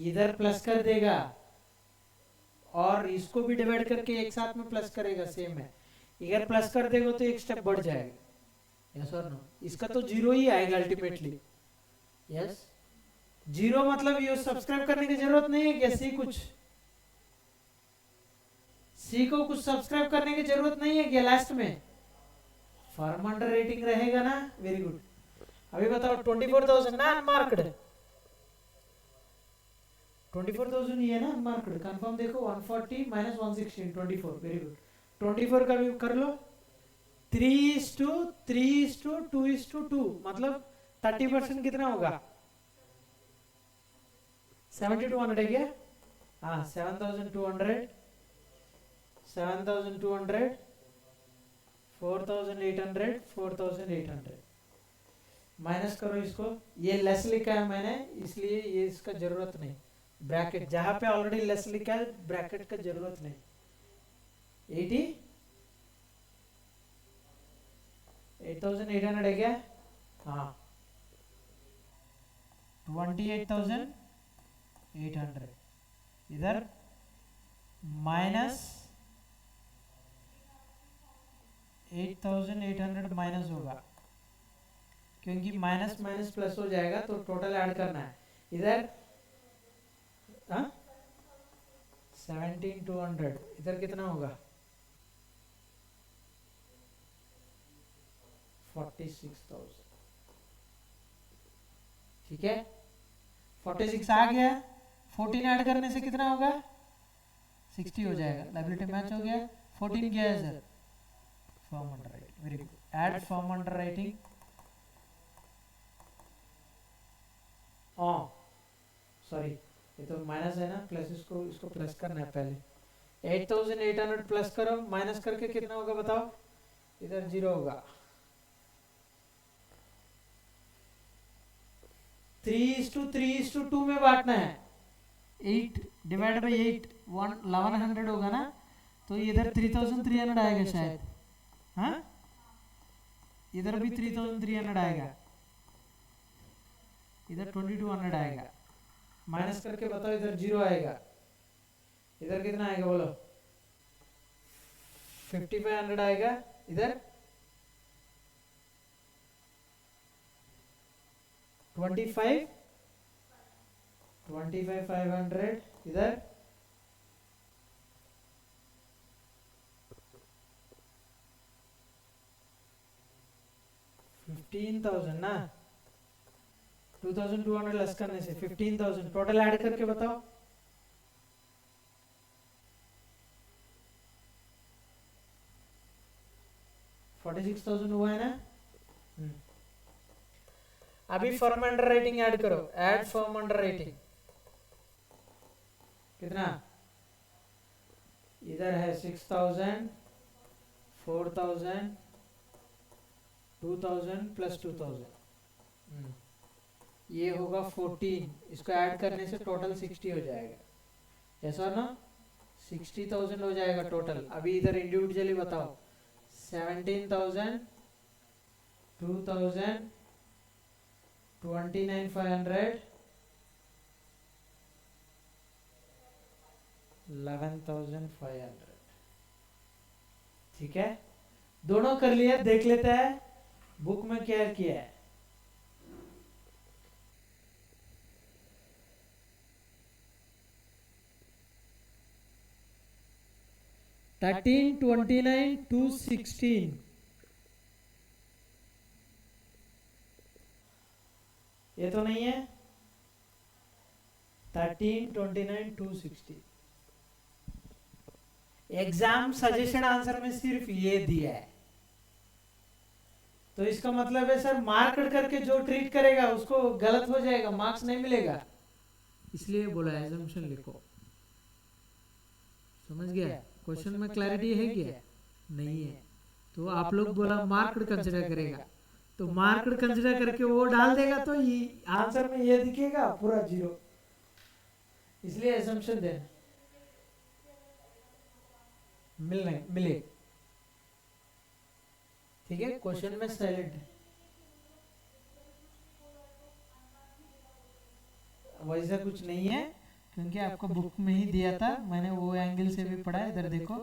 इधर प्लस कर देगा और इसको भी डिवाइड करके एक साथ में प्लस करेगा, सेम है। इधर प्लस कर देगा तो एक स्टेप बढ़ जाएगा, यस और नो। इसका तो जीरो ही आएगा अल्टीमेटली, यस। जीरो मतलब ये सब्सक्राइब करने की जरूरत नहीं है क्या? सी को कुछ सब्सक्राइब करने की जरूरत नहीं है क्या? लास्ट में फर्म अंडर रेटिंग रहेगा ना, वेरी गुड। अभी बताओ 24,000 ना अनमार्क्ड, 24,000 ही है ना अनमार्क्ड, कंफर्म देखो 140 माइनस 116 24, वेरी गुड। 24 का भी कर लो, 3:2 मतलब 30% कितना होगा 7,200 है क्या? हाँ 7,200, 7,200, 4,800, 4,800 माइनस करो इसको। ये लेस लिखा है मैंने इसलिए ये इसका जरूरत नहीं, ब्रैकेट जहां पे ऑलरेडी लेस लिखा है ब्रैकेट का जरूरत नहीं। 8,800 है क्या? हाँ 28,800 इधर माइनस 8,800 माइनस होगा क्योंकि माइनस माइनस प्लस हो जाएगा तो टोटल ऐड करना है इधर। 17,200 इधर कितना होगा 46,000, ठीक है। 46 आ गया, 14 ऐड करने से कितना होगा 60 हो जाएगा, लायबिलिटी मैच हो गया। 14 क्या है sir? Firm under writing, very good. Add firm under writing, sorry ये तो माइनस है ना, प्लस इसको प्लस करना है पहले। 8,800 प्लस करो, माइनस करके कितना होगा बताओ? इधर 0 होगा। 3:2 में बांटना है, 8 डिवाइड बाई 8 1100 होगा ना, तो इधर 3,300 आएगा शायद, हाँ इधर भी 3,300 आएगा, इधर 2,200 आएगा। माइनस करके बताओ, इधर 0 आएगा, इधर कितना आएगा बोलो? 5,500 आएगा, इधर 25,500, इधर 15,000 ना, 2,200 लेस करने से 15,000 टोटल ऐड करके बताओ। $46,000 हुआ है ना। अभी फर्म अंडर राइटिंग ऐड करो, ऐड फर्म अंडर राइटिंग कितना, इधर है 6,000, 4,000, 2,000 प्लस 2,000, ये होगा 14, इसको ऐड करने से टोटल 60 हो जाएगा। ऐसा ना 60,000 हो जाएगा टोटल। अभी इधर इंडिविजुअली बताओ, 17,000, 2,000, 29,500, 11,500। ठीक है, दोनों कर लिया। देख लेते हैं बुक में क्या किया है। $13, $29, $216, ये तो नहीं है। 13, 29, 260। एग्जाम सजेशन आंसर में सिर्फ ये दिया है, तो इसका मतलब है सर मार्क करके जो ट्रीट करेगा उसको गलत हो जाएगा, मार्क्स नहीं मिलेगा, इसलिए बोला एजम्पशन लिखो। समझ गया? क्वेश्चन में क्लैरिटी है क्या? नहीं है तो आप लोग बोला मार्क्ड कंसिडर करेगा, तो मार्क्ड कंसिडर करके वो डाल देगा तो ये आंसर में ये दिखेगा पूरा 0, इसलिए एजम्पशन देना। मिले ठीक है, क्वेश्चन में साइलेंट है, वैसा कुछ नहीं है क्योंकि आपको बुक में ही दिया था, मैंने वो एंगल से भी पढ़ा। इधर देखो,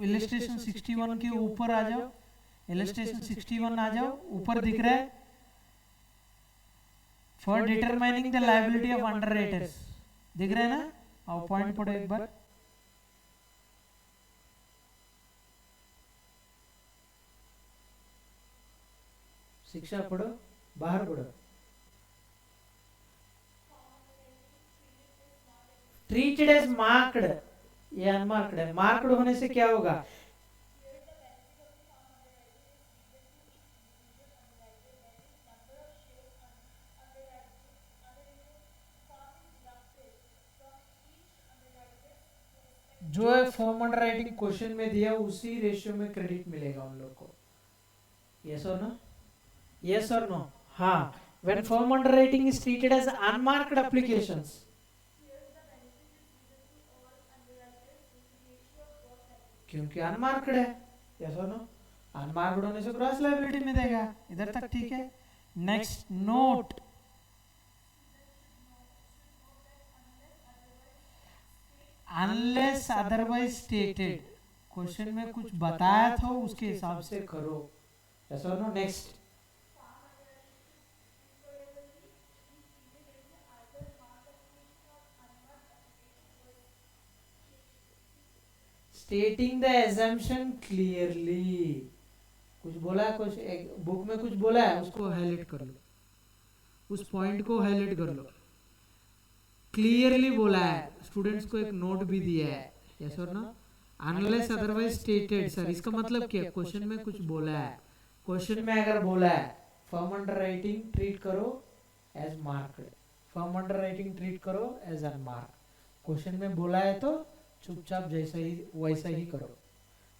इलस्ट्रेशन 61 के ऊपर आ जाओ, इलस्ट्रेशन 61 आ जाओ, ऊपर दिख रहा है for determining the liability of under writers, दिख रहा है ना? और पॉइंट पढ़ो एक बार। शिक्षा पढ़ो, बाहर पढ़ो। ट्रीटेड एज मार्क्ड, ये अनमार्क्ड है। मार्क्ड होने से क्या होगा? जो है फॉर्म अंडर राइटिंग क्वेश्चन में दिया उसी रेशियो में क्रेडिट मिलेगा उन लोग को। यस और नो? यस और नो? हाँ, when form underwriting is treated as unmarked applications, क्योंकि अनमार्क्ड है। यस और नो? अनमार्क्ड होने से क्रॉस लायबिलिटी में देगा। इधर तक ठीक है। Next note, unless otherwise stated, question में कुछ बताया था उसके हिसाब से करो। यस और no? Next, stating the assumption clearly, कुछ बोला है, कुछ बुक में कुछ बोला है उसको हाईलाइट कर लो, उस पॉइंट को हाईलाइट कर लो। क्लियरली बोला है, स्टूडेंट्स को एक नोट भी दिया है। यस और no? Unless otherwise stated, sir इसका मतलब क्या? क्वेश्चन में कुछ बोला है, क्वेश्चन में अगर बोला है फॉर्म अंडर राइटिंग ट्रीट करो as marked, form underwriting treat करो एज अनमार्क्ड, क्वेश्चन में बोला है तो चुपचाप जैसा ही वैसा ही करो।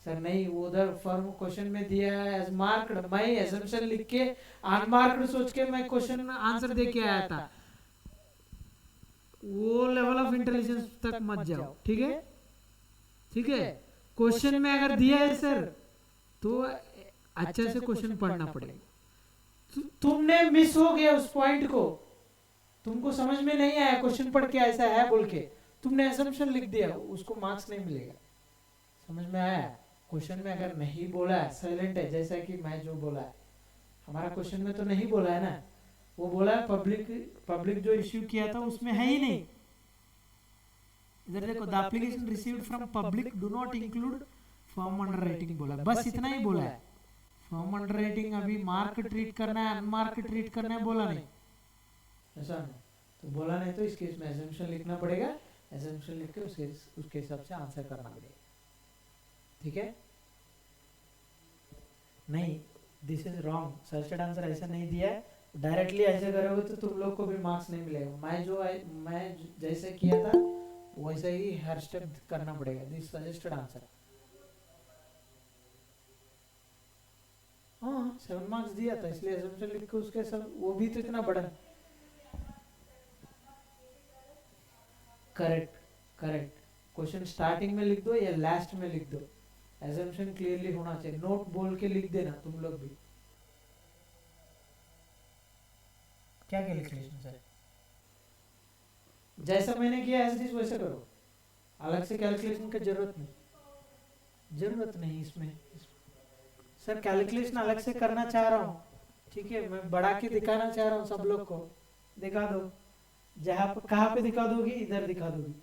सर नहीं, उधर फॉर्म क्वेश्चन में दिया है एज मार्क्ड, मैं एजम्पशन लिख के अनमार्क्ड सोच के मैं क्वेश्चन में आंसर दे के आया था, वो लेवल ऑफ इंटेलिजेंस तक मत जाओ। ठीक है? ठीक है, क्वेश्चन में अगर दिया है सर तो अच्छा से क्वेश्चन पढ़ना पड़ेगा। तुमने मिस हो गया उस पॉइंट को, तुमको समझ में नहीं आया, क्वेश्चन पढ़ के ऐसा है बोल के तुमने असम्पशन लिख दिया, उसको मार्क्स नहीं मिलेगा। समझ में आया? क्वेश्चन में अगर नहीं बोला है, साइलेंट है, जैसा कि मैं जो बोला है, हमारा क्वेश्चन में तो नहीं बोला है ना, वो बोला है पब्लिक जो इश्यू किया था उसमें है ही नहीं। इधर देखो, the application received from public do not include form under writing बोला, बस इतना ही बोला है। फ्रॉम अंडरराइटिंग अभी मार्क ट्रीट करना है अनमार्क ट्रीट करना है बोला नहीं, ऐसा नहीं, तो बोला नहीं तो इस केस में एजम्पशन लिखना पड़ेगा, एजम्पशन लिख के उसके हिसाब से आंसर करना पड़ेगा, ठीक है। नहीं, दिस इज रॉन्ग, सर्चेड आंसर ऐसा नहीं दिया है, डायरेक्टली ऐसे करोगे तो तुम लोग को भी मार्क्स नहीं मिलेगा। मैं जैसे किया था वैसे ही हर स्टेप करना पड़ेगा, दिस सजेस्टेड आंसर। हाँ 7 मार्क्स दिया था इसलिए एजम्पशन लिख के उसके सब, वो भी तो इतना बड़ा। करेक्ट करेक्ट, क्वेश्चन स्टार्टिंग में लिख दो या लास्ट में लिख दो, एजम्पशन क्लियरली होना चाहिए, नोट बोल के लिख देना तुम लोग भी। क्या कैलकुलेशन है, जैसा मैंने किया एज इट इज वैसे करो, अलग से कैलकुलेशन की जरूरत नहीं इसमें। सर कैलकुलेशन अलग से करना चाह रहा हूँ, ठीक है, मैं बढ़ा के दिखाना चाह रहा हूँ सब लोग को, दिखा दो, जहाँ पर कहाँ पे दिखा दोगी, इधर दिखा दोगी,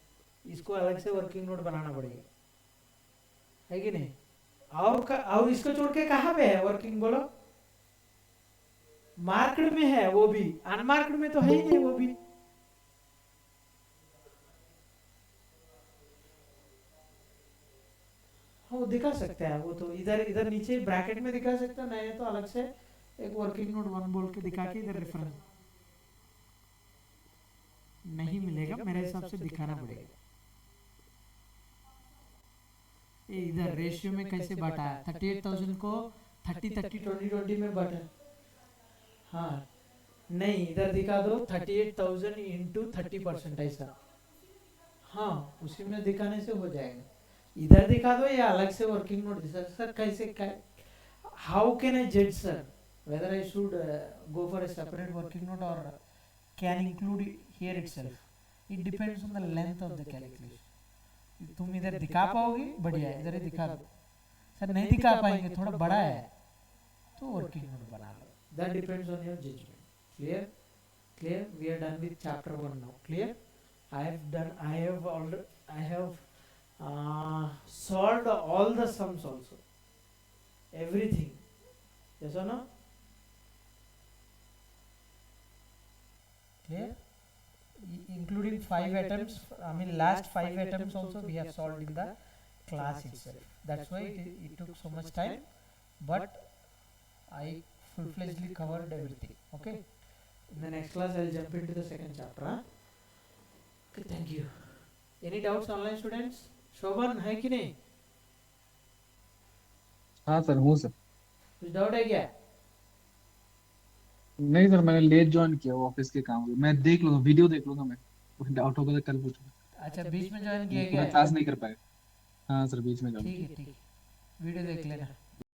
इसको अलग से वर्किंग नोट बनाना पड़ेगा, है कि नहीं। और इसको छोड़ के कहाँ पे है वर्किंग बोलो, मार्क्ड में है, वो भी अनमार्क्ड में तो है ही नहीं वो भी। हाँ वो दिखा सकते हैं, वो तो इधर इधर नीचे ब्रैकेट में दिखा सकते हैं, नहीं तो अलग से एक वर्किंग नोट 1 बोल के दिखा के इधर रेफरेंस नहीं मिलेगा, मेरे हिसाब से दिखाना पड़ेगा। ये इधर रेशियो में कैसे बांटा है, 38,000 को 30-30-20-20 में बांटा, हाँ नहीं इधर दिखा दो 38,000 इंटू 30% ऐसा, हाँ उसी में दिखाने से हो जाएगा। इधर दिखा दो या अलग से वर्किंग नोट सर कैसे, हाउ कैन आई जज sir whether I should go for a separate working note or can include here itself, it depends on the length of the calculation। तुम इधर दिखा पाओगे बढ़िया है, इधर ही दिखा दो, सर नहीं दिखा पाएंगे थोड़ा बड़ा है तो वर्किंग नोट बना लो, that depends on your judgment। clear we are done with chapter 1 now, clear। I have solved all the sums also, everything, yes or no, clear, including 5 attempts, I mean last 5 attempts also we have solved in the class itself, that's why it took so much time, but I full-fledgedly covered everything, okay। In the next class I'll jump into the second chapter, huh? Okay, thank you। Any doubts online students? शोभन है कि नहीं? हाँ sir, हूँ sir. कुछ doubt है क्या? नहीं sir, मैंने लेट ज्वाइन किया वो ऑफिस के काम में, मैं देख लूंगा, वीडियो देख लूंगा, मैं कुछ डाउट होगा तो कल पूछूंगा। अच्छा बीच में ज्वाइन किया पूरा क्या? क्लास नहीं कर पाएगा। हाँ सर, बीच में ज्वाइन ठीक किया। है ठीक है, वीडियो देख लेना।